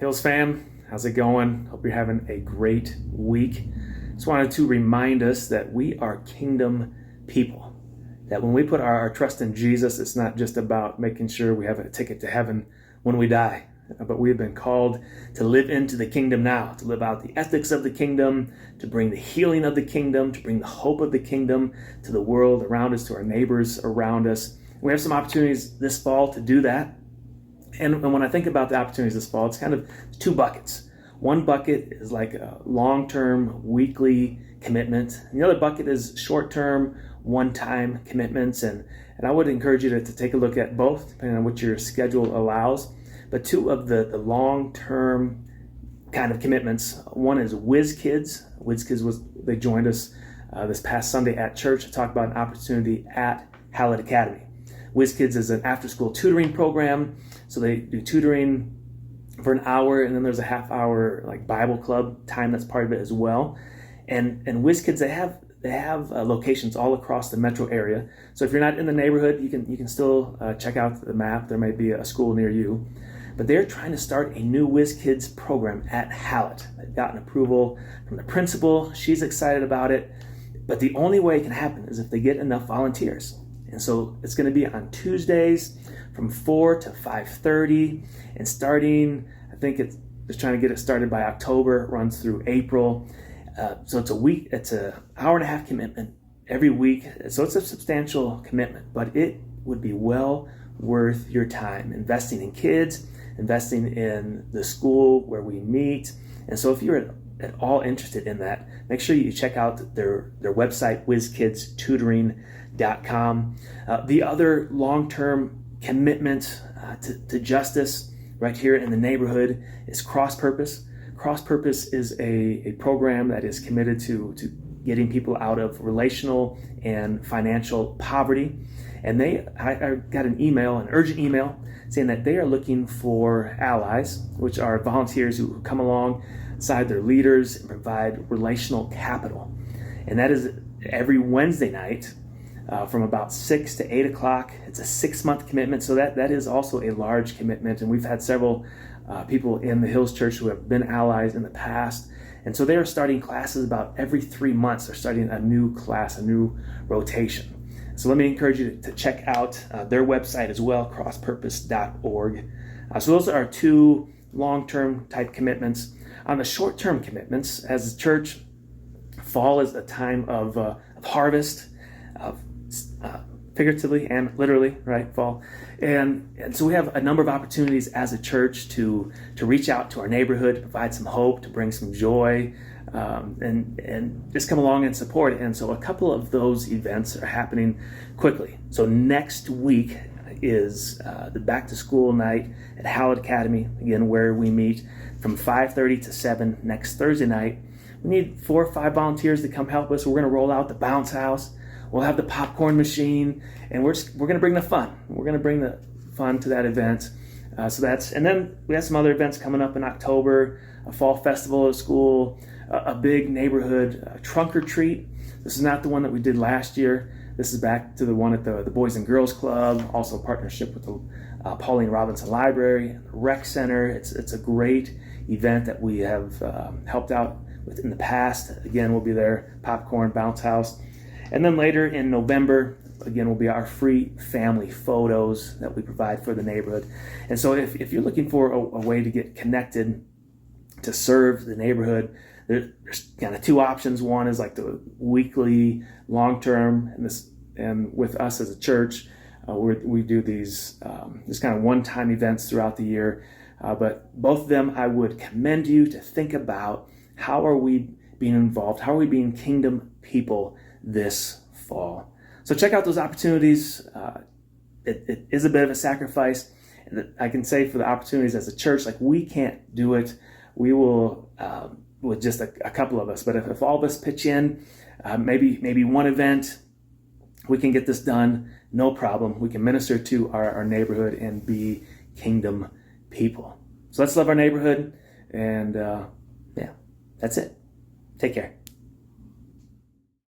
Hills fam, how's it going? Hope you're having a great week. Just wanted to remind us that we are kingdom people. That when we put our trust in Jesus, it's not just about making sure we have a ticket to heaven when we die, but we have been called to live into the kingdom now, to live out the ethics of the kingdom, to bring the healing of the kingdom, to bring the hope of the kingdom to the world around us, to our neighbors around us. We have some opportunities this fall to do that. And when I think about the opportunities this fall, it's kind of two buckets. One bucket is like a long-term weekly commitment. And the other bucket is short-term, one-time commitments. And I would encourage you to take a look at both, depending on what your schedule allows. But two of the long-term kind of commitments. One is Whiz Kids. Whiz Kids they joined us this past Sunday at church to talk about an opportunity at Hallett Academy. Whiz Kids is an after-school tutoring program. So they do tutoring for an hour, and then there's a half-hour like Bible club time that's part of it as well. And Whiz Kids, they have locations all across the metro area. So if you're not in the neighborhood, you can still check out the map. There might be a school near you. But they're trying to start a new Whiz Kids program at Hallett. They've gotten approval from the principal. She's excited about it. But the only way it can happen is if they get enough volunteers. And so it's going to be on Tuesdays from 4 to 5:30, and starting, I think it's trying to get it started by October, runs through April. So it's a week, it's an hour and a half commitment every week. So it's a substantial commitment, but it would be well worth your time investing in kids, investing in the school where we meet. And so if you're at all interested in that, make sure you check out their website, whizkidstutoring.com. The other long-term commitment to justice right here in the neighborhood is Cross Purpose. Cross Purpose is a program that is committed to getting people out of relational and financial poverty. And I got an urgent email, saying that they are looking for allies, which are volunteers who come alongside their leaders and provide relational capital. And that is every Wednesday night from about 6 to 8 o'clock. It's a 6-month commitment, so that is also a large commitment. And we've had several people in the Hills Church who have been allies in the past. And so they are starting classes about every 3 months. They're starting a new class, a new rotation. So let me encourage you to check out their website as well, crosspurpose.org. So those are our two long-term type commitments. On the short-term commitments, as a church, fall is a time of harvest, figuratively and literally, right? Fall. And so we have a number of opportunities as a church to reach out to our neighborhood, to provide some hope, to bring some joy, and just come along and support. And so a couple of those events are happening quickly. So next week is the back to school night at Hallett Academy, again, where we meet from 5:30 to 7 next Thursday night. We need 4 or 5 volunteers to come help us. We're going to roll out the bounce house. We'll have the popcorn machine, and we're going to bring the fun. We're going to bring the fun to that event. And then we have some other events coming up in October, a fall festival at school, a big neighborhood trunk or treat. This is not the one that we did last year. This is back to the one at the Boys and Girls Club, also a partnership with the Pauline Robinson Library and the Rec Center. It's a great event that we have helped out with in the past. Again, we'll be there, popcorn, bounce house. And then later in November, again, will be our free family photos that we provide for the neighborhood. And so if you're looking for a way to get connected to serve the neighborhood, there's kind of two options. One is like the weekly, long-term, and with us as a church, we do these kind of one-time events throughout the year. But both of them, I would commend you to think about, how are we being involved? How are we being kingdom people this fall? So check out those opportunities. It is a bit of a sacrifice. And I can say for the opportunities as a church, like we can't do it. We will, with just a couple of us. But if all of us pitch in, maybe one event, we can get this done. No problem. We can minister to our neighborhood and be kingdom people. So let's love our neighborhood. And yeah, that's it. Take care.